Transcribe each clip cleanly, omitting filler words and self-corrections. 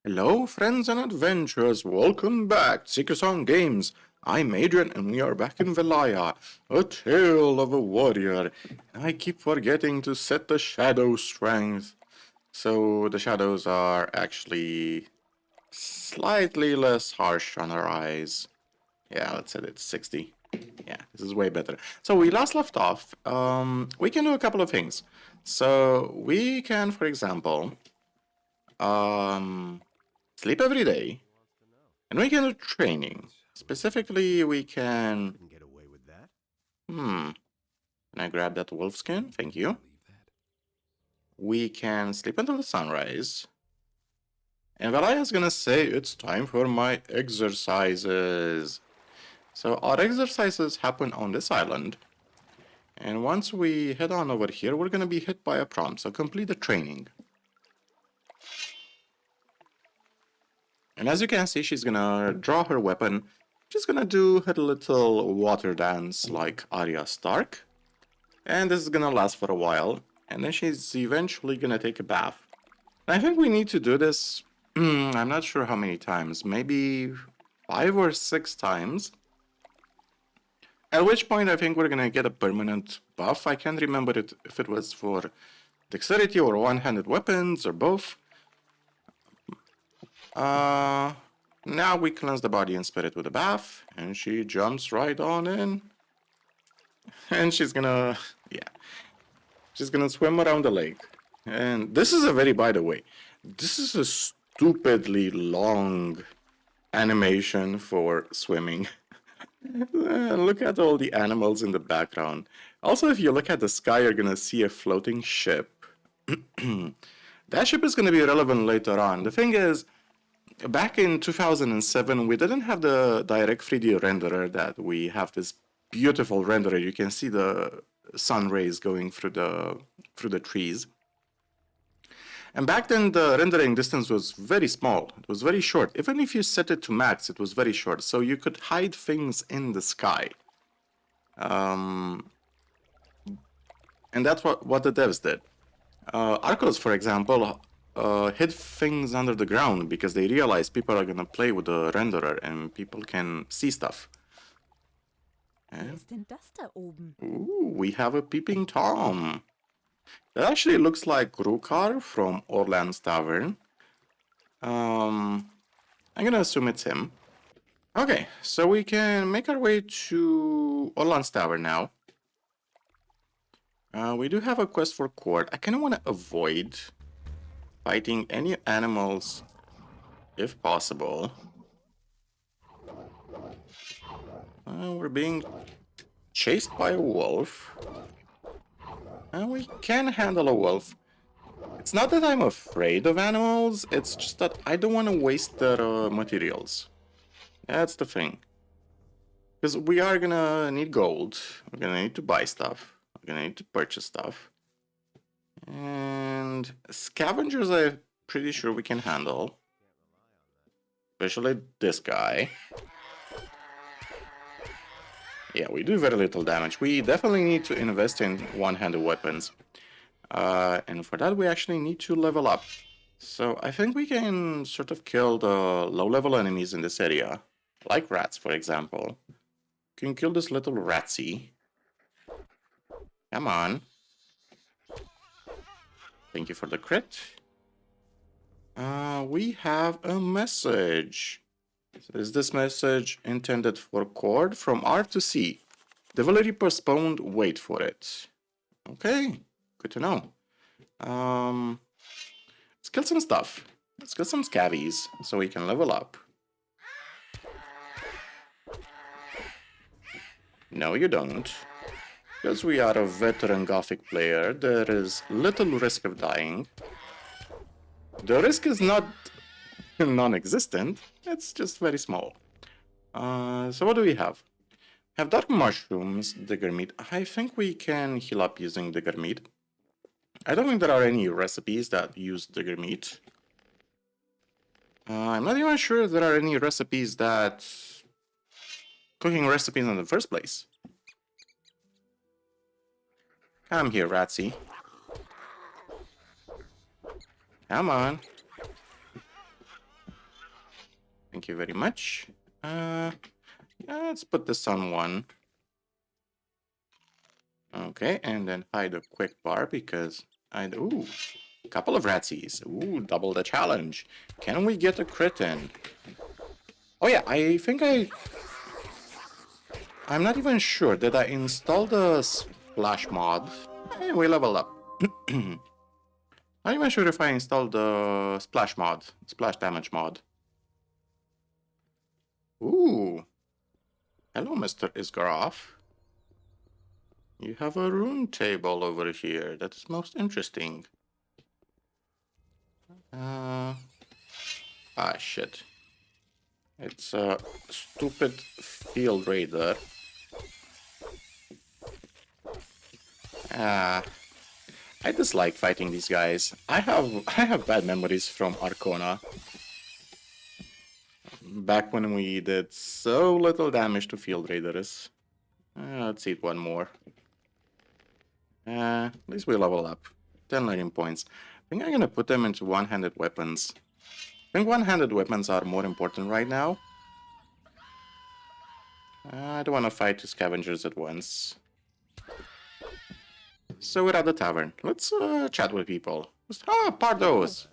Hello, friends and adventurers. Welcome back to Seekers on Games. I'm Adrian, and we are back in Velaya, a tale of a warrior. I keep forgetting to set the shadow strength. So the shadows are actually slightly less harsh on our eyes. Yeah, let's set it 60. Yeah, this is way better. So we last left off. We can do a couple of things. So we can, for example, sleep every day, and we can do training. Specifically, we can. Couldn't get away with that. Can I grab that wolf skin? Thank you. We can sleep until the sunrise. And Velaya is gonna say it's time for my exercises. So our exercises happen on this island. And once we head on over here, we're gonna be hit by a prompt. So complete the training. And as you can see, she's gonna draw her weapon. She's gonna do her little water dance like Arya Stark. And this is gonna last for a while. And then she's eventually gonna take a bath. And I think we need to do this, I'm not sure how many times, maybe 5 or 6 times. At which point I think we're gonna get a permanent buff. I can't remember if it was for dexterity or one-handed weapons or both. Now we cleanse the body and spirit with a bath, and she jumps right on in. And she's gonna, yeah, she's gonna swim around the lake. And this is a very, by the way, this is a stupidly long animation for swimming. Look at all the animals in the background. Also, if you look at the sky, you're gonna see a floating ship. That ship is gonna be relevant later on. The thing is, back in 2007, we didn't have the direct 3D renderer that we have this beautiful renderer. You can see the sun rays going through the trees. And back then, the rendering distance was very small. It was very short. Even if you set it to max, it was very short. So you could hide things in the sky. And that's what the devs did. Arcos, for example, hid things under the ground because they realized people are gonna play with the renderer and people can see stuff. Wer ist denn das da oben? Ooh, we have a peeping Tom. That actually looks like Rukar from Orland's Tavern. I'm gonna assume it's him. Okay, so we can make our way to Orland's Tavern now. We do have a quest for Court. I kind of want to avoid fighting any animals if possible. We're being chased by a wolf. We can handle a wolf. It's not that I'm afraid of animals, it's just that I don't want to waste their materials. That's the thing. Because we are gonna need gold, we're gonna need to buy stuff, we're gonna need to purchase stuff. And scavengers I'm pretty sure we can handle. Especially this guy. Yeah, we do very little damage. We definitely need to invest in one-handed weapons. And for that we actually need to level up. So I think we can sort of kill the low-level enemies in this area. Like rats, for example. Can kill this little ratsy. Come on. Thank you for the crit. We have a message. Is this message intended for Cord? From R to C. Delivery postponed, wait for it. Okay, good to know. Let's kill some stuff. Let's kill some scabbies so we can level up. No, you don't. Because we are a veteran Gothic player, there is little risk of dying. The risk is not non-existent, it's just very small. So what do we have? We have dark mushrooms, digger meat. I think we can heal up using digger meat. I don't think there are any recipes that use digger meat. I'm not even sure if there are any recipes that... cooking recipes in the first place. Come here, Ratsy. Come on. Thank you very much. Yeah, let's put this on 1. Okay, and then hide a quick bar because ooh, a couple of ratsies. Ooh, double the challenge. Can we get a crit in? Oh yeah, I think I'm not even sure. Did I install the splash mod? We leveled up. Not even sure if I installed the splash mod, splash damage mod. Ooh. Hello, Mr. Isgarov. You have a rune table over here. That is most interesting. Shit. It's a stupid field raider. I dislike fighting these guys. I have bad memories from Arcona. Back when we did so little damage to field raiders. Let's eat one more. At least we level up. 10 learning points. I think I'm gonna put them into one-handed weapons. I think one-handed weapons are more important right now. I don't want to fight 2 scavengers at once. So we're at the tavern. Let's chat with people. Pardos!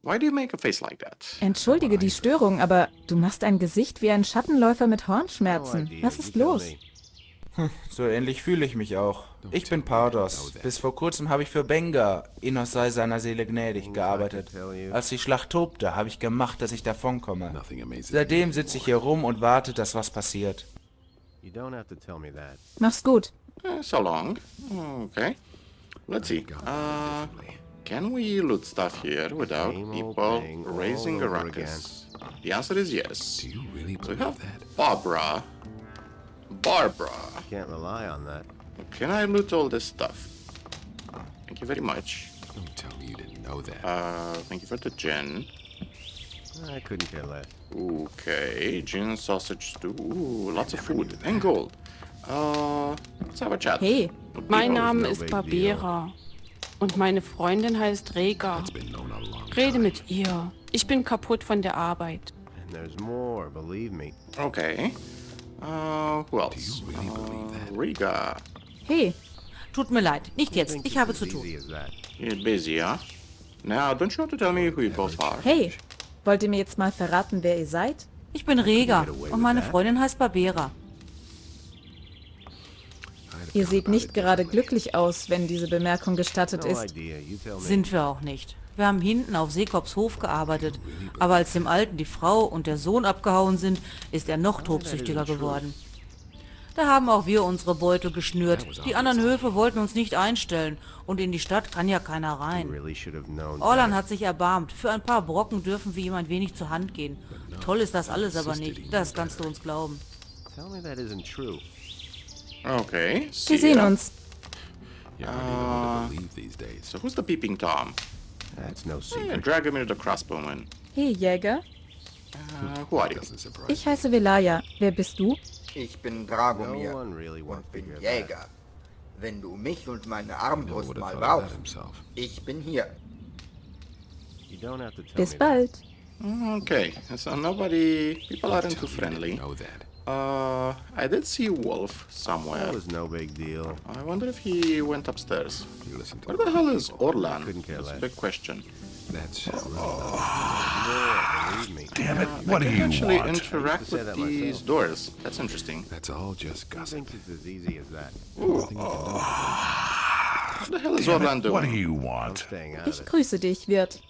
Why do you make a face like that? Entschuldige die Störung, aber du machst ein Gesicht wie ein Schattenläufer mit Hornschmerzen. Was ist los? So ähnlich fühle ich mich auch. Ich bin Pardos. Bis vor kurzem habe ich für Benga, Innos sei seiner Seele gnädig, gearbeitet. Als die Schlacht tobte, habe ich gemacht, dass ich davonkomme. Seitdem sitze ich hier rum und warte, dass was passiert. Mach's gut. So long. Okay. Let's see. Can we loot stuff here without people raising a ruckus? The answer is yes. So we have Barbara. Can't rely on that. Can I loot all this stuff? Thank you very much. Don't tell me you didn't know that. Thank you for the gin. I couldn't care less. Okay, gin, sausage stew. Ooh, lots of food and gold. Let's have a chat. Hey, Mein Name ist Barbera und meine Freundin heißt Rega. Rede mit ihr. Ich bin kaputt von der Arbeit. And there's more, believe me. Okay. Who else? Riga. hey, Tut mir leid, nicht jetzt. Ich habe zu tun. Easy as that. You're busy, huh? Now, don't you want to tell me who you both are? hey. Wollt ihr mir jetzt mal verraten, wer ihr seid? Ich bin Rega und meine Freundin heißt Barbera. Ihr seht nicht gerade glücklich aus, wenn diese Bemerkung gestattet No ist. idea. You tell me. Sind wir auch nicht. Wir haben hinten auf Seekops Hof gearbeitet, aber als dem Alten die Frau und der Sohn abgehauen sind, ist er noch tobsüchtiger geworden. Da haben auch wir unsere Beutel geschnürt. Die anderen Höfe wollten uns nicht einstellen und in die Stadt kann ja keiner rein. Really should have known. Orlan hat sich erbarmt. Für ein paar Brocken dürfen wir ihm ein wenig zur Hand gehen. Toll ist das alles aber nicht. Das kannst du uns glauben. Tell me that isn't true. Okay. Wir sehen ya. uns. You hardly know what to believe these days. So who's the peeping Tom? That's no Yeah, secret. drag him into the crossbowman. Hey, Jäger. Who are you? Doesn't surprise Ich heiße Velaya. Wer bist du? Ich bin No Dragomir one really wants und to bin hear that. Jäger. Wenn du mich und meine Who Armbrust would mal have thought of that brauchst, himself? ich bin hier. You don't have to tell Bis me bald. Okay, so nobody... People aren't too Tell me you friendly. didn't know that. I did see Wolf that. somewhere. That was no big deal. I wonder if he went upstairs. You listen to Where the hell is Orlan? Couldn't care That's a less. big question. That's More, believe me. damn it. I What do can you actually want? interact say with that these myself. doors. That's interesting. That's all just I gossip. think it's as easy as that. What the hell is Orlan What do doing? you I'm want? staying out of Ich it. grüße dich, Wirt.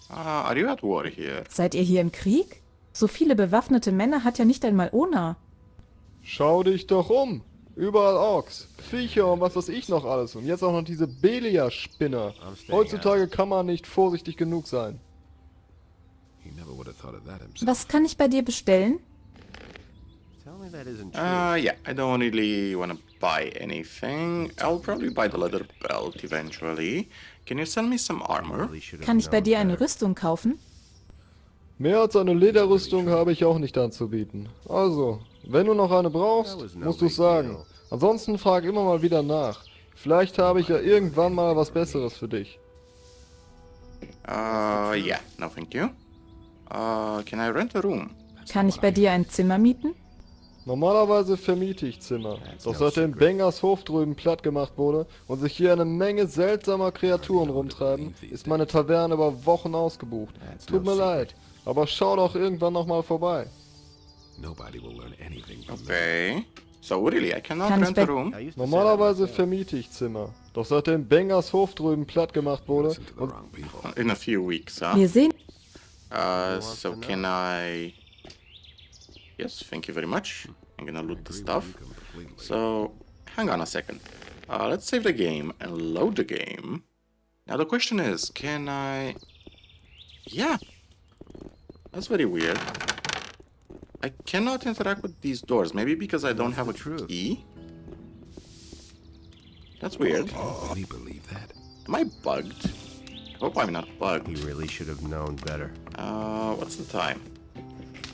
Are you at war here? Seid ihr hier im Krieg? So viele bewaffnete Männer hat ja nicht einmal Ona. Schau dich doch um. Überall Orks, Viecher und was weiß ich noch alles. Und jetzt auch noch diese Belia-Spinner. Heutzutage kann man nicht vorsichtig genug sein. He never would have thought of that himself. Was kann ich bei dir bestellen? Tell me that isn't true. Yeah, I don't really want to buy anything. I'll probably buy the leather belt eventually. Can you send me some armor? Really should have Kann ich bei known dir eine better. Rüstung kaufen? Mehr als eine Lederrüstung habe ich auch nicht anzubieten. Also, wenn du noch eine brauchst, musst du es sagen. Ansonsten frag immer mal wieder nach. Vielleicht habe ich ja irgendwann mal was Besseres für dich. Yeah, no thank you. Can I rent a room? Kann ich bei dir ein Zimmer mieten? Normalerweise vermiete ich Zimmer. Doch seitdem Bengers Hof drüben platt gemacht wurde und sich hier eine Menge seltsamer Kreaturen rumtreiben, ist meine Taverne über Wochen ausgebucht. Tut mir leid, aber schau doch irgendwann nochmal vorbei. Nobody will learn anything from Okay. So really, I cannot Kann ich rent a bei- room? Normalerweise vermiete ich Zimmer. Doch seitdem Bengers Hof drüben platt gemacht wurde listen to the und wrong people. In a few weeks, huh? Wir sehen... So can I... Yes, thank you very much. I'm gonna loot the stuff. So, hang on a second. Let's save the game and load the game. Now the question is, can I... Yeah. That's very weird. I cannot interact with these doors. Maybe because I don't have a key? That's weird. Really believe that? Am I bugged? I hope I'm not He bugged. really should have known better. What's the time?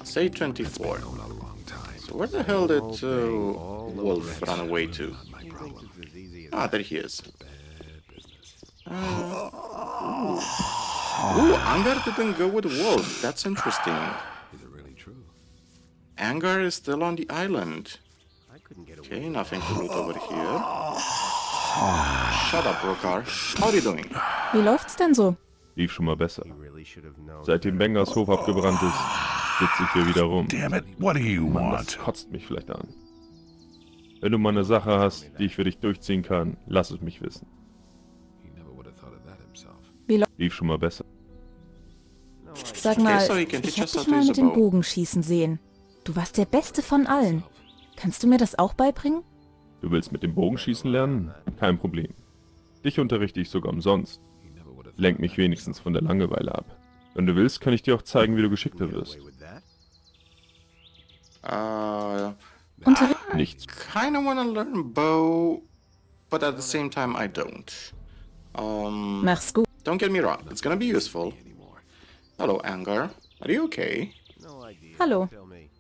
Say 24. Known a long time. So where the hell did Wolf run away to? My problem. It's as easy as Ah, there he is. Bad business. Ooh, Angar didn't go with Wolf. That's interesting. Is it really true? Angar is still on the island. I couldn't get away. Okay, nothing to loot over here. Shut up, Brokar. How are you doing? Wie läuft's denn so? lief schon mal besser. He really should have known. Seitdem Bengers Hof abgebrannt ist, sitze ich hier wieder rum. Damn it, what do you Mann, das want? kotzt mich vielleicht an. Wenn du mal eine Sache hast, die ich für dich durchziehen kann, lass es mich wissen. He never would have thought of that himself. Lief schon mal besser. Sag mal, Okay, so he can ich teach hab us how dich to mal use mit a dem bow. Bogenschießen sehen. Du warst der Beste von allen. Kannst du mir das auch beibringen? Du willst mit dem Bogenschießen lernen? Kein Problem. Dich unterrichte ich sogar umsonst. He never would have Lenk mich wenigstens von der Langeweile ab. Wenn du willst, kann ich dir auch zeigen, wie du geschickter wirst. With that? Unterricht. Nichts. Kinda wanna learn bow, but at the same time I don't. Mach's gut. Don't get me wrong, it's gonna be useful. Hello, Angar. Are you okay? No idea. Hallo, Tell me.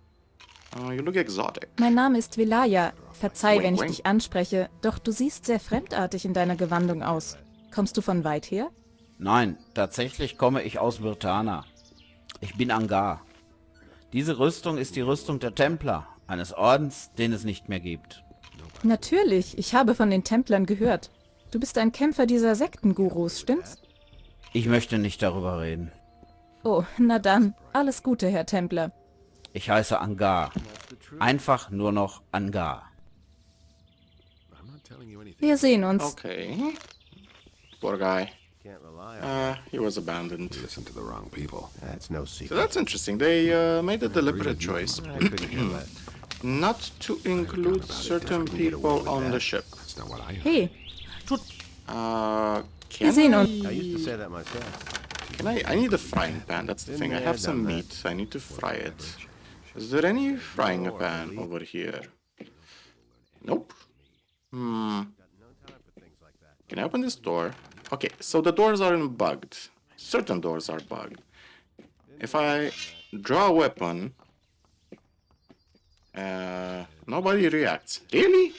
You look exotic. mein Name ist Velaya. Verzeih, wenn ich Wink, wink. dich anspreche, doch du siehst sehr fremdartig in deiner Gewandung aus. Kommst du von weit her? Nein, tatsächlich komme ich aus Virtana. Ich bin Angar. Diese Rüstung ist die Rüstung der Templer, eines Ordens, den es nicht mehr gibt. Natürlich, ich habe von den Templern gehört. Du bist ein Kämpfer dieser Sektengurus, stimmt's? Ich möchte nicht darüber reden. Oh, na dann, alles Gute, Herr Templer. Ich heiße Angar. Einfach nur noch Angar. I'm not telling you anything. Wir sehen uns. Okay. Poor guy. Can't rely on. He was abandoned. Listen to the wrong people. That's no So secret. that's interesting. They made a deliberate choice I couldn't do that. not to include certain people on the ship. That's not what I heard. Hey, Can wir sehen uns. I used to say that myself. Can I need a frying pan. That's the thing. I have some meat. I need to fry it. Is there any frying pan over here? Nope. Can I open this door? Okay, so the doors aren't bugged. Certain doors are bugged. If I draw a weapon, nobody reacts. Really?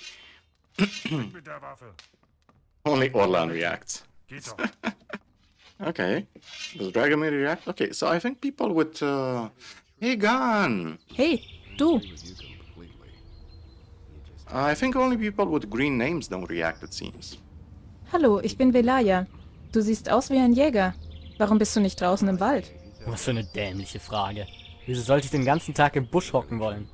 Mit der Waffe. Only Orlan reacts. Geht doch. Okay. Does Dragomir react? Okay, so I think people with hey gun. Hey, du. I think only people with green names don't react, it seems. Hallo, ich bin Velaya. Du siehst aus wie ein Jäger. Warum bist du nicht draußen im Wald? Was für eine dämliche Frage. Wieso sollte ich den ganzen Tag im Busch hocken wollen?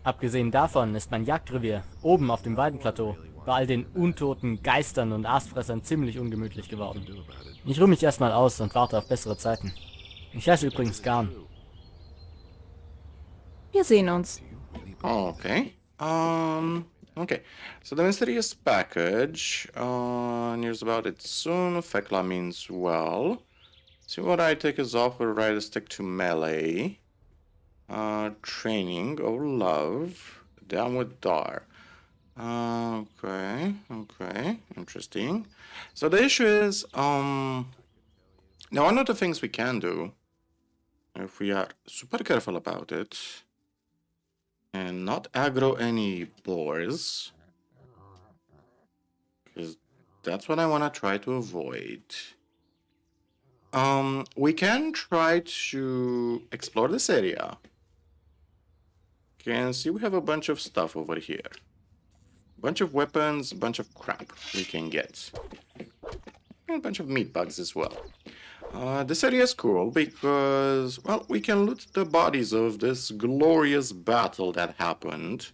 Abgesehen davon ist mein Jagdrevier oben auf dem Weidenplateau bei all den untoten Geistern und Aasfressern ziemlich ungemütlich geworden. Ich ruhe mich erstmal aus und warte auf bessere Zeiten. Ich heiße übrigens Garn. Wir sehen uns. Okay. Okay. So the mysterious package. News about it soon. Fekla means well. See what I take is off will ride a stick to melee. Training of love. Down with Dar. Okay, interesting. So the issue is, now one of the things we can do, if we are super careful about it, and not aggro any boars, because that's what I want to try to avoid. We can try to explore this area. Can see we have a bunch of stuff over here. Bunch of weapons, a bunch of crap we can get. And a bunch of meat bugs as well. This area is cool because, well, we can loot the bodies of this glorious battle that happened.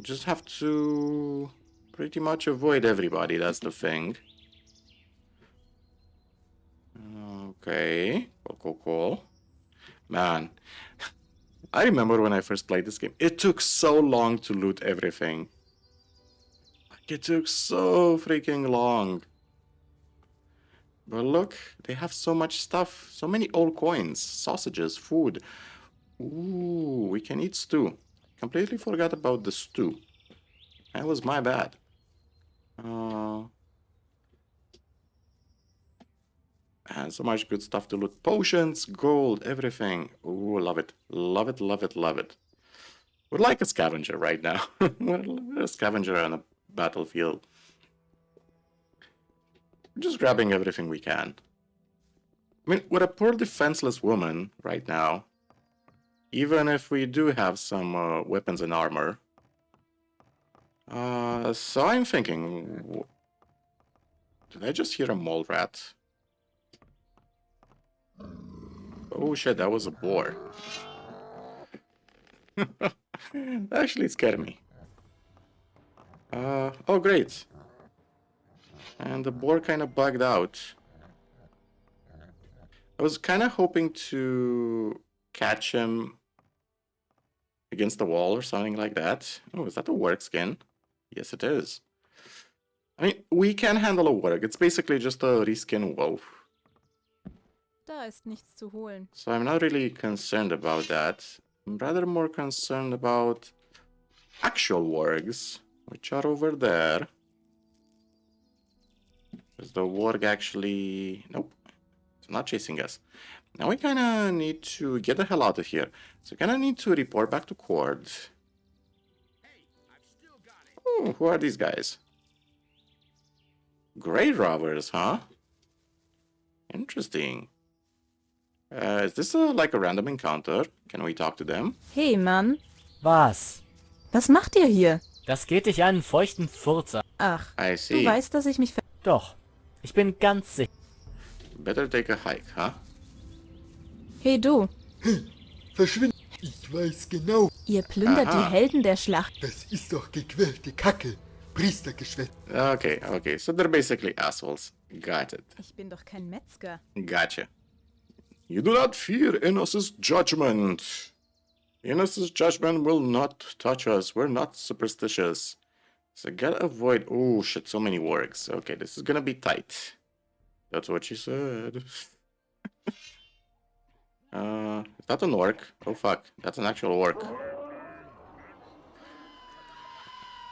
Just have to pretty much avoid everybody, that's the thing. Okay, cool. Man, I remember when I first played this game, it took so long to loot everything. It took so freaking long. But look, they have so much stuff, so many old coins, sausages, food. Ooh, we can eat stew. Completely forgot about the stew. That was my bad. And so much good stuff to loot. Potions, gold, everything. Ooh, love it. Love it, love it, love it. We're like a scavenger right now. We're a scavenger on a battlefield. We're just grabbing everything we can. I mean, we're a poor defenseless woman right now. Even if we do have some weapons and armor. So I'm thinking... Did I just hear a mole rat? Oh shit, that was a boar. That actually scared me. Oh great. And the boar kind of bugged out. I was kind of hoping to catch him against the wall or something like that. Oh, is that a warg skin? Yes, it is. I mean, we can handle a warg. It's basically just a reskin wolf. Da ist nichts zu holen. So I'm not really concerned about that. I'm rather more concerned about actual wargs, which are over there. Is the warg actually... Nope. It's not chasing us. Now we kind of need to get the hell out of here. So kind of need to report back to Cord. Oh, who are these guys? Grey robbers, huh? Interesting. Is this like a random encounter? Can we talk to them? Hey, Mann. Was? Was macht ihr hier? Das geht dich einen feuchten Furz an. Ach, I see. du weißt, dass ich mich... Doch. Ich bin ganz sicher. Better take a hike, huh? Hey, du. Verschwind! Ich weiß genau. Ihr plündert Aha. die Helden der Schlacht. Das ist doch gequälte Kacke. Priestergeschwätz. Okay. So they're basically assholes. Got it. Ich bin doch kein Metzger. Gotcha. You do not fear Innos's judgment. Innos's judgment will not touch us. We're not superstitious. So gotta avoid... Oh shit, so many wargs. Okay, this is gonna be tight. That's what she said. Is that an orc? Oh fuck, that's an actual orc.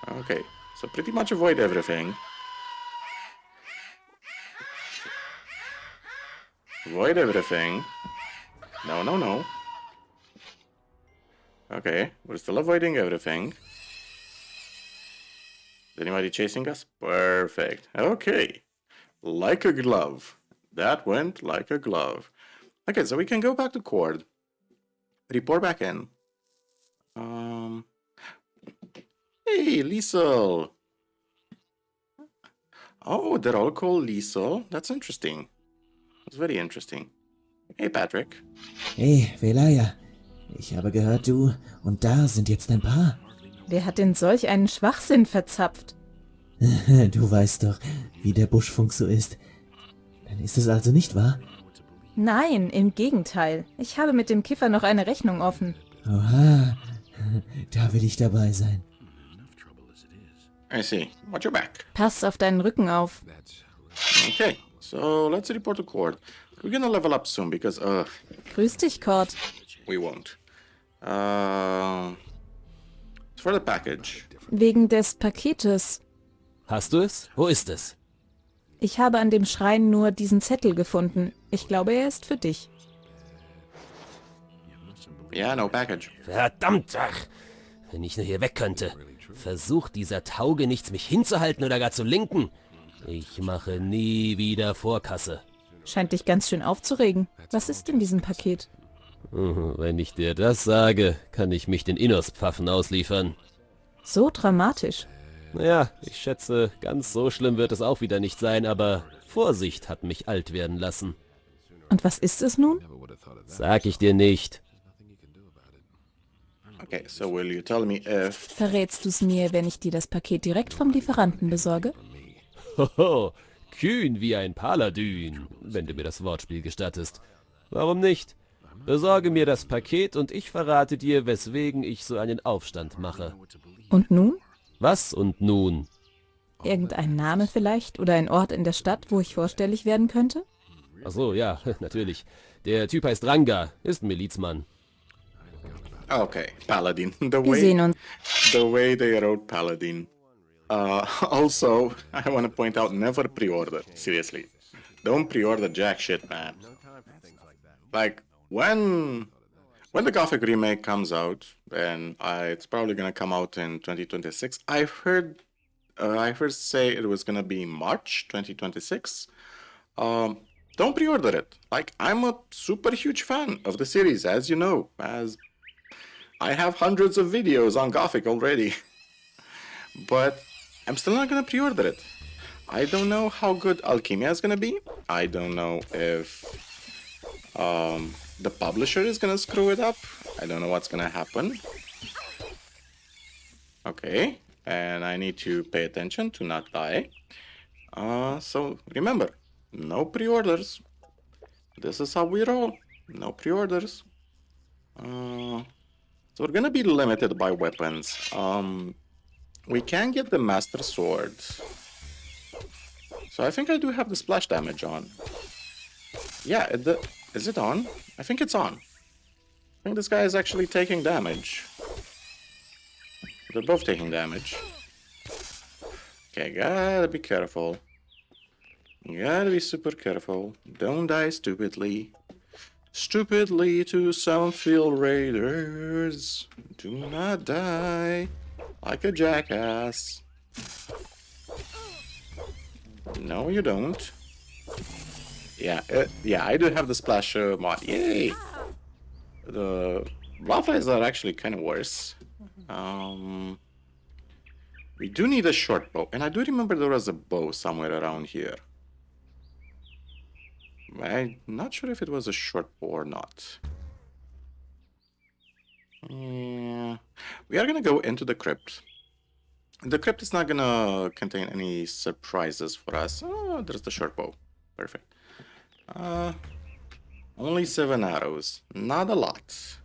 Okay, so pretty much avoid everything. Avoid everything. No. Okay, we're still avoiding everything. Is anybody chasing us? Perfect. Okay. Like a glove. That went like a glove. Okay, so we can go back to Cord. Report back in. Hey, Liesel. Oh, they're all called Liesel. That's interesting. That's very interesting. Hey, Patrick. Hey, Velaya. Ich habe gehört, du und da sind jetzt ein Paar. Wer hat denn solch einen Schwachsinn verzapft? Du weißt doch, wie der Buschfunk so ist. Dann ist es also nicht wahr? Nein, im Gegenteil. Ich habe mit dem Kiffer noch eine Rechnung offen. Oha, da will ich dabei sein. I see. Watch your back. Pass auf deinen Rücken auf. Okay, so let's report to Cord. We're gonna level up soon because, Grüß dich, Cord. we won't. For the package. Wegen des Paketes. Hast du es? Wo ist es? Ich habe an dem Schrein nur diesen Zettel gefunden. Ich glaube, er ist für dich. Yeah, no package. Verdammt, ach. Wenn ich nur hier weg könnte. Versucht dieser Taugenichts mich hinzuhalten oder gar zu linken. Ich mache nie wieder Vorkasse. Scheint dich ganz schön aufzuregen. Was ist in diesem Paket? Wenn ich dir das sage, kann ich mich den Innos-Pfaffen ausliefern. So dramatisch. Naja, ich schätze, ganz so schlimm wird es auch wieder nicht sein, aber Vorsicht hat mich alt werden lassen. Und was ist es nun? Sag ich dir nicht. Okay, so will you tell me if... Verrätst du's mir, wenn ich dir das Paket direkt vom Lieferanten besorge? Hoho, kühn wie ein Paladin, wenn du mir das Wortspiel gestattest. Warum nicht? Besorge mir das Paket und ich verrate dir, weswegen ich so einen Aufstand mache. Und nun? Was und nun? Irgendein Name vielleicht? Oder ein Ort in der Stadt, wo ich vorstellig werden könnte? Ach so, ja, natürlich. Der Typ heißt Ranga, ist ein Milizmann. Okay, Paladin. Wir sehen uns. The way they wrote Paladin. Also, I want to point out, never pre-order. Seriously. Don't pre-order jack shit, man. Like, when the Gothic remake comes out, and it's probably gonna come out in 2026, I heard say it was gonna be March 2026. Don't pre-order it. Like, I'm a super huge fan of the series, as you know, as I have hundreds of videos on Gothic already. But I'm still not gonna pre-order it. I don't know how good Alchemia is gonna be. I don't know if the publisher is gonna screw it up. I don't know what's gonna happen. Okay, and I need to pay attention to not die. So remember, no pre-orders. This is how we roll. No pre-orders. So we're gonna be limited by weapons. We can get the Master Sword. So I think I do have the splash damage on. Yeah, is it on? I think it's on. I think this guy is actually taking damage. They're both taking damage. Okay, gotta be careful. Gotta be super careful. Don't die stupidly. Stupidly to some field raiders. Do not die like a jackass. No, you don't. Yeah, I do have the splash mod. Yay! The Bloodflies are actually kind of worse. We do need a short bow, and I do remember there was a bow somewhere around here. I'm not sure if it was a short bow or not. Yeah. We are gonna go into the crypt. The crypt is not gonna contain any surprises for us. Oh, there's the short bow. Perfect. Only 7 arrows. Not a lot.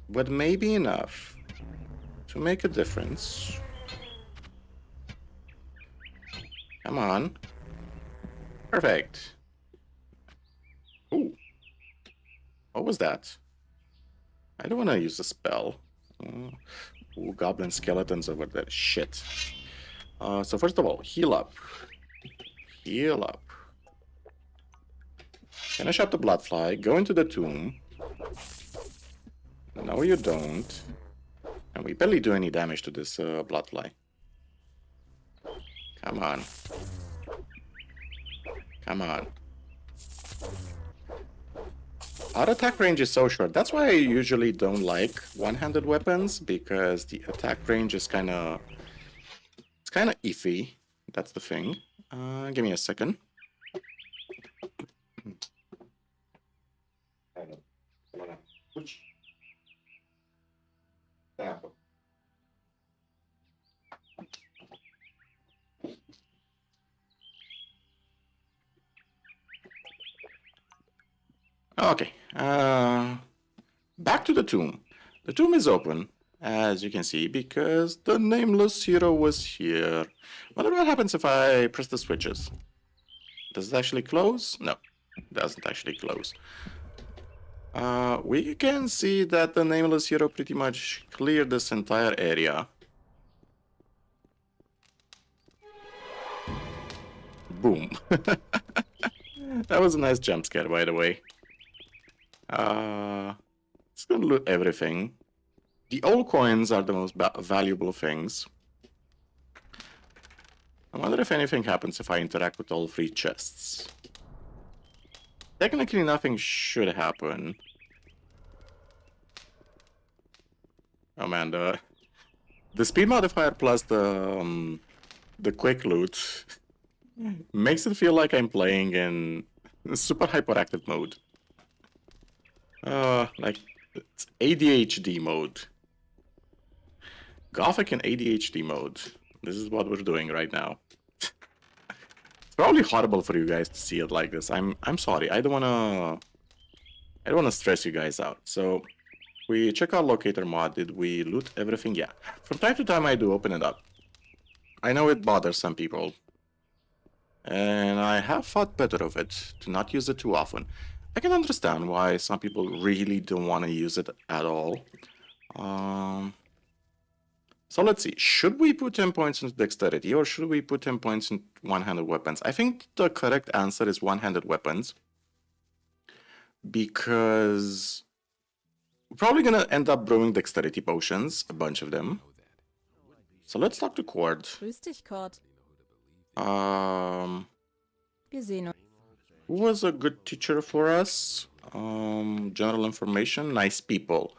But maybe enough to make a difference. Come on. Perfect. Ooh. What was that? I don't want to use a spell. Ooh, goblin skeletons over there. Shit. So first of all, heal up. Heal up. Finish up the bloodfly. Go into the tomb. No, you don't. And we barely do any damage to this bloodfly. Come on. Come on. Our attack range is so short. That's why I usually don't like one-handed weapons, because the attack range is kind of... It's kind of iffy. That's the thing. Give me a second. Okay, back to the tomb. The tomb is open, as you can see, because the Nameless Hero was here. Wonder what happens if I press the switches. Does it actually close? No, it doesn't actually close. We can see that the Nameless Hero pretty much cleared this entire area. Boom. That was a nice jump scare, by the way. It's gonna loot everything. The old coins are the most valuable things. I wonder if anything happens if I interact with all 3 chests. Technically, nothing should happen. Oh man, the speed modifier plus the quick loot makes it feel like I'm playing in super hyperactive mode. Like it's ADHD mode. Gothic and ADHD mode. This is what we're doing right now. It's probably horrible for you guys to see it like this. I'm sorry. I don't wanna stress you guys out. So we check our locator mod. Did we loot everything? Yeah. From time to time I do open it up. I know it bothers some people. And I have thought better of it to not use it too often. I can understand why some people really don't want to use it at all. So let's see. Should we put 10 points into dexterity or should we put 10 points in one-handed weapons? I think the correct answer is one-handed weapons. Because we're probably going to end up brewing dexterity potions, a bunch of them. So let's talk to Cord. Grüß dich, Cord. Who Wir sehen uns. was a good teacher for us? General information, nice people.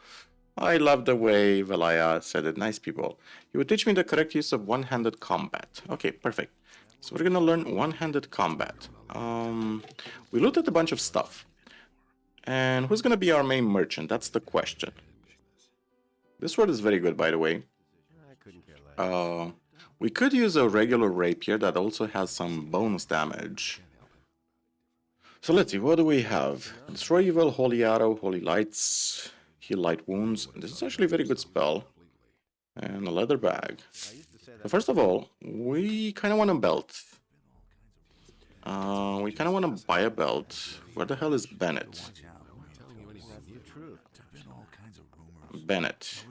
I love the way Velaya said it, nice people. You would teach me the correct use of one-handed combat. Okay, perfect. So we're gonna learn one-handed combat. We looted a bunch of stuff. And who's gonna be our main merchant? That's the question. This sword is very good, by the way. We could use a regular rapier that also has some bonus damage. So let's see, what do we have? Destroy evil, holy arrow, holy lights, heal light wounds. This is actually a very good spell. And a leather bag. So first of all, we kind of want a belt. We kind of want to buy a belt. Where the hell is Bennett? Bennett.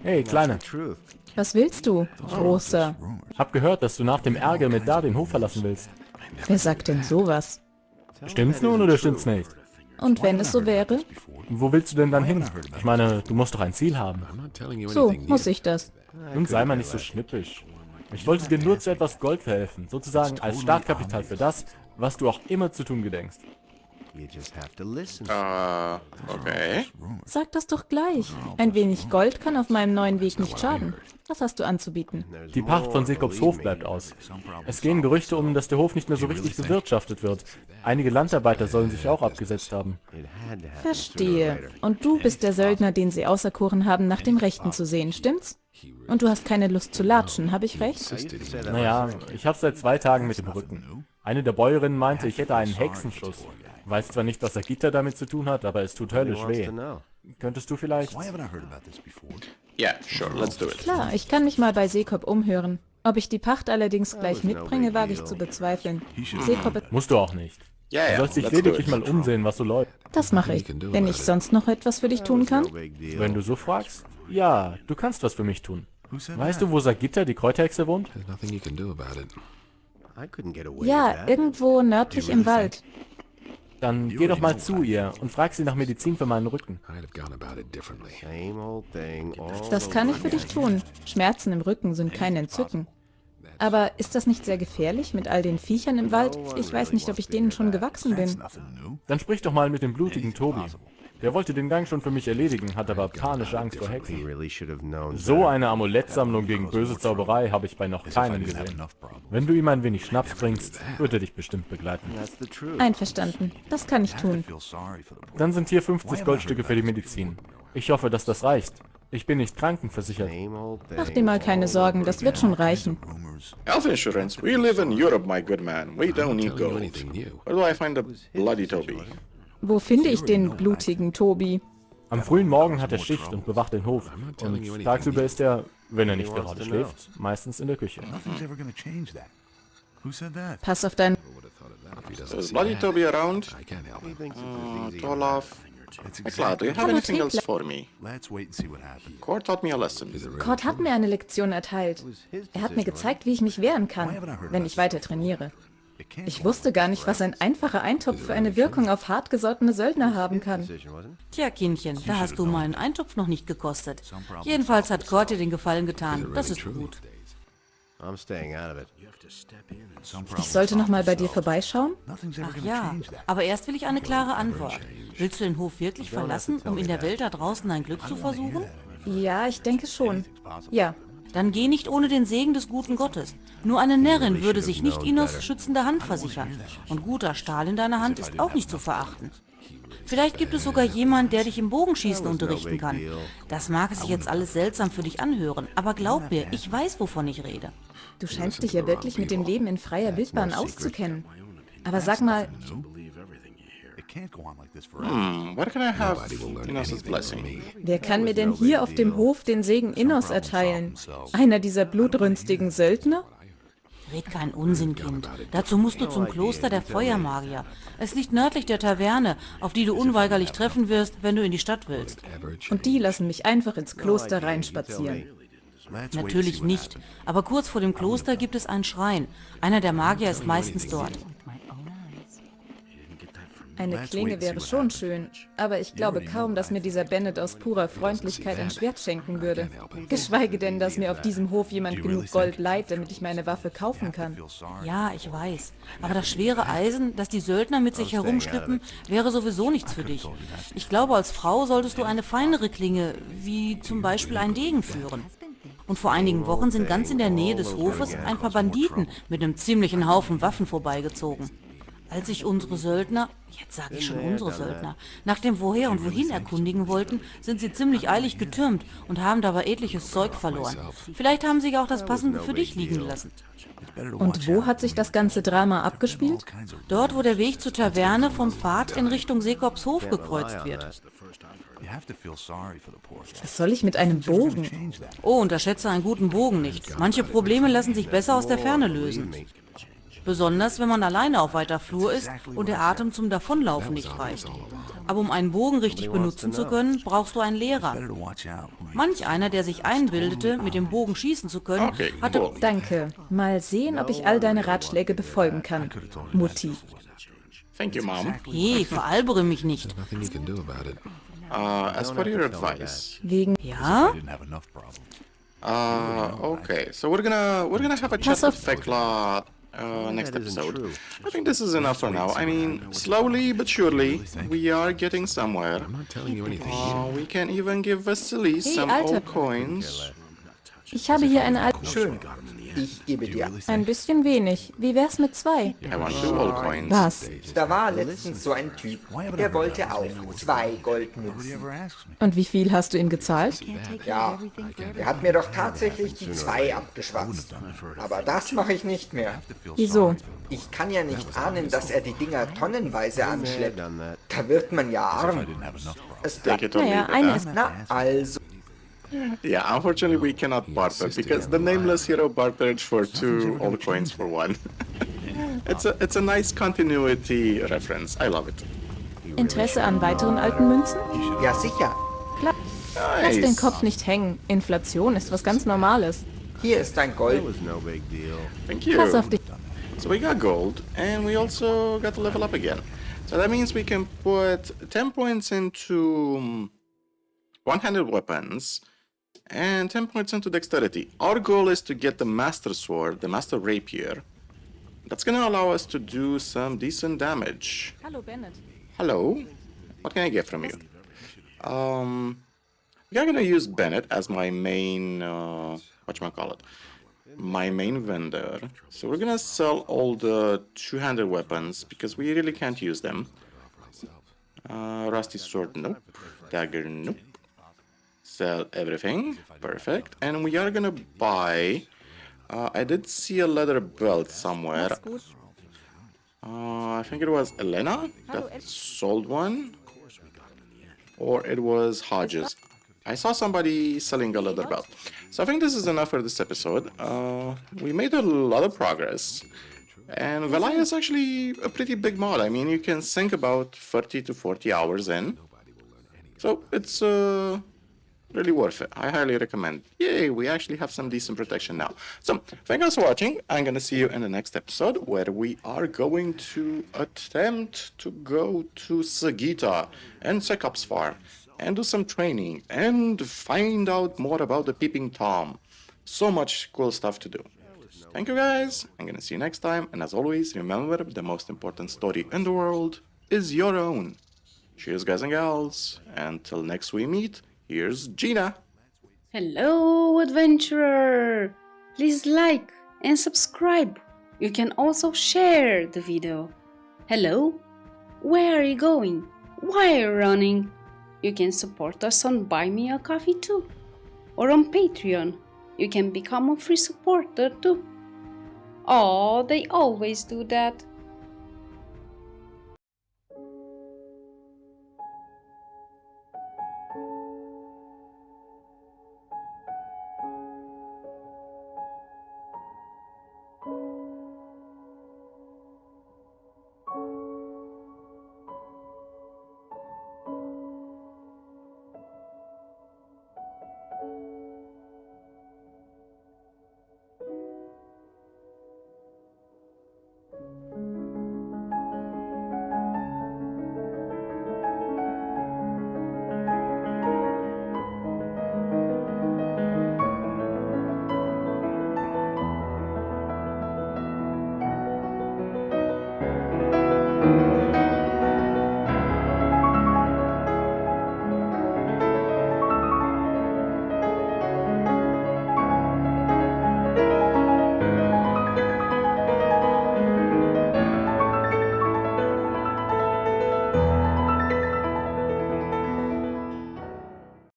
Hey, Kleine. Was willst du, Großer? Hab gehört, dass du nach dem Ärger mit Da den Hof verlassen willst. Wer sagt denn sowas? Stimmt's nun oder stimmt's nicht? Und wenn es so wäre? Wo willst du denn dann hin? Ich meine, du musst doch ein Ziel haben. So, muss ich das. Nun sei mal nicht so schnippisch. Ich wollte dir nur zu etwas Gold verhelfen, sozusagen als Startkapital für das, was du auch immer zu tun gedenkst. Okay. Sag das doch gleich. Ein wenig Gold kann auf meinem neuen Weg nicht schaden. Was hast du anzubieten? Die Pacht von Sekops Hof bleibt aus. Es gehen Gerüchte um, dass der Hof nicht mehr so richtig bewirtschaftet wird. Einige Landarbeiter sollen sich auch abgesetzt haben. Verstehe. Und du bist der Söldner, den sie auserkoren haben, nach dem Rechten zu sehen, stimmt's? Und du hast keine Lust zu latschen, habe ich recht? Naja, ich hab's seit 2 Tagen mit dem Rücken. Eine der Bäuerinnen meinte, ich hätte einen Hexenschuss. Weiß zwar nicht, was Sagita damit zu tun hat, aber es tut höllisch weh. Könntest du vielleicht... Yeah, sure, let's do it. Klar, ich kann mich mal bei Sekop umhören. Ob ich die Pacht allerdings gleich mitbringe, wage ich zu bezweifeln. Sekop... Musst du auch nicht. Du sollst dich lediglich mal umsehen, was so läuft. Das mache ich. Wenn ich sonst noch etwas für dich tun kann? Wenn du so fragst? Ja, du kannst was für mich tun. Weißt du, wo Sagita, die Kräuterhexe, wohnt? Ja, irgendwo nördlich im Wald. Dann geh doch mal zu ihr und frag sie nach Medizin für meinen Rücken. Das kann ich für dich tun. Schmerzen im Rücken sind kein Entzücken. Aber ist das nicht sehr gefährlich mit all den Viechern im Wald? Ich weiß nicht, ob ich denen schon gewachsen bin. Dann sprich doch mal mit dem blutigen Tobi. Der wollte den Gang schon für mich erledigen, hat aber panische Angst vor Hexen. So eine Amulettsammlung gegen böse Zauberei habe ich bei noch keinem gesehen. Wenn du ihm ein wenig Schnaps bringst, wird er dich bestimmt begleiten. Einverstanden. Das kann ich tun. Dann sind hier 50 Goldstücke für die Medizin. Ich hoffe, dass das reicht. Ich bin nicht krankenversichert. Mach dir mal keine Sorgen, das wird schon reichen. Health insurance. We live in Europe, my good man. We don't need gold. Where do I find the bloody Toby? Wo finde ich den blutigen Tobi? Am frühen Morgen hat er Schicht und bewacht den Hof. Und tagsüber ist er, wenn er nicht gerade schläft, meistens in der Küche. Pass auf deinen... Is bloody Toby around? Tolaf. Klar, do you have anything else for me? Cord taught me a lesson. Cord hat mir eine Lektion erteilt. Er hat mir gezeigt, wie ich mich wehren kann, wenn ich weiter trainiere. Ich wusste gar nicht, was ein einfacher Eintopf für eine Wirkung auf hartgesottene Söldner haben kann. Tja, Kindchen, da hast du meinen Eintopf noch nicht gekostet. Jedenfalls hat Kurt dir den Gefallen getan. Das ist gut. I'm staying out of it. Ich sollte noch mal bei dir vorbeischauen? Ach ja, aber erst will ich eine klare Antwort. Willst du den Hof wirklich verlassen, um in der Welt da draußen dein Glück zu versuchen? Ja, ich denke schon. Ja. Dann geh nicht ohne den Segen des guten Gottes. Nur eine Närrin würde sich nicht Inos schützende Hand versichern. Und guter Stahl in deiner Hand ist auch nicht zu verachten. Vielleicht gibt es sogar jemand, der dich im Bogenschießen unterrichten kann. Das mag sich jetzt alles seltsam für dich anhören, aber glaub mir, ich weiß, wovon ich rede. Du scheinst dich ja wirklich mit dem Leben in freier Wildbahn auszukennen. Aber sag mal, Where can I have Inos' blessing? wer kann mir denn hier auf dem Hof den Segen Innos erteilen? Einer dieser blutrünstigen Söldner? Red kein Unsinn, Kind. Dazu musst du zum Kloster der Feuermagier. Es liegt nördlich der Taverne, auf die du unweigerlich treffen wirst, wenn du in die Stadt willst. Und die lassen mich einfach ins Kloster reinspazieren. Natürlich nicht, aber kurz vor dem Kloster gibt es einen Schrein. Einer der Magier ist meistens dort. Eine Klinge wäre schon schön, aber ich glaube kaum, dass mir dieser Bennett aus purer Freundlichkeit ein Schwert schenken würde. Geschweige denn, dass mir auf diesem Hof jemand genug Gold leiht, damit ich meine Waffe kaufen kann. Ja, ich weiß. Aber das schwere Eisen, das die Söldner mit sich herumschleppen, wäre sowieso nichts für dich. Ich glaube, als Frau solltest du eine feinere Klinge, wie zum Beispiel einen Degen führen. Und vor einigen Wochen sind ganz in der Nähe des Hofes ein paar Banditen mit einem ziemlichen Haufen Waffen vorbeigezogen. Als sich unsere Söldner, jetzt sage ich schon unsere Söldner, nach dem Woher und Wohin erkundigen wollten, sind sie ziemlich eilig getürmt und haben dabei etliches Zeug verloren. Vielleicht haben sie auch das Passende für dich liegen gelassen. Und wo hat sich das ganze Drama abgespielt? Dort, wo der Weg zur Taverne vom Pfad in Richtung Seekops Hof gekreuzt wird. Was soll ich mit einem Bogen? Oh, unterschätze einen guten Bogen nicht. Manche Probleme lassen sich besser aus der Ferne lösen. Besonders, wenn man alleine auf weiter Flur ist und der Atem zum Davonlaufen nicht reicht. Aber um einen Bogen richtig benutzen zu können, brauchst du einen Lehrer. Manch einer, der sich einbildete, mit dem Bogen schießen zu können, hatte... Danke. Mal sehen, ob ich all deine Ratschläge befolgen kann, Mutti. Thank you, Mom. Hey, veralbere mich nicht. As for your advice. Wegen... Ja? Okay, so we're gonna have a chat with Thekla next episode. I think this is enough for now. I mean, slowly but surely, we are getting somewhere. We can even give Vasily some old coins. Ich habe hier eine alte... Schön. Ich gebe dir. Ein bisschen wenig. Wie wär's mit 2? I want 2 old coins. Was? Da war letztens so ein Typ, der wollte auch 2 Goldmünzen. Und wie viel hast du ihm gezahlt? Ja, er hat mir doch tatsächlich die 2 abgeschwatzt. Aber das mache ich nicht mehr. Wieso? Ich kann ja nicht ahnen, dass er die Dinger tonnenweise anschleppt. Da wird man ja arm. Es bleibt... Naja, eine ist... Na, also... Yeah, unfortunately we cannot barter because the Nameless Hero bartered for 2 old coins for 1. It's a nice continuity reference. I love it. Interesse an weiteren alten Münzen? Ja, sicher. Klar. Lass den Kopf nicht hängen. Inflation ist was ganz Normales. Hier ist dein Gold. Thank you. Pass auf dich. So we got gold and we also got to level up again. So that means we can put 10 points into one-handed weapons and 10 points into dexterity. Our goal is to get the Master Sword, the Master Rapier. That's gonna allow us to do some decent damage. Hallo, Bennett. Hello. What can I get from you? We are gonna use Bennett as my main, whatchamacallit, my main vendor. So we're gonna sell all the two-handed weapons because we really can't use them. Rusty Sword, nope. Dagger, nope. Sell everything, perfect. And we are gonna buy, I did see a leather belt somewhere. I think it was Elena that sold one, or it was Hodges. I saw somebody selling a leather belt. So I think this is enough for this episode. We made a lot of progress. And Velaya is actually a pretty big mod. I mean, you can sink about 30 to 40 hours in. So it's Really worth it. I highly recommend. Yay, we actually have some decent protection now. So, thank you guys for watching. I'm gonna see you in the next episode where we are going to attempt to go to Sagita and Sekop's farm and do some training and find out more about the Peeping Tom. So much cool stuff to do. Thank you guys. I'm gonna see you next time. And as always, remember the most important story in the world is your own. Cheers, guys and gals. Until next we meet. Here's Gina. Hello, adventurer! Please like and subscribe. You can also share the video. Hello? Where are you going? Why are you running? You can support us on Buy Me a Coffee too. Or on Patreon. You can become a free supporter too. Oh, they always do that.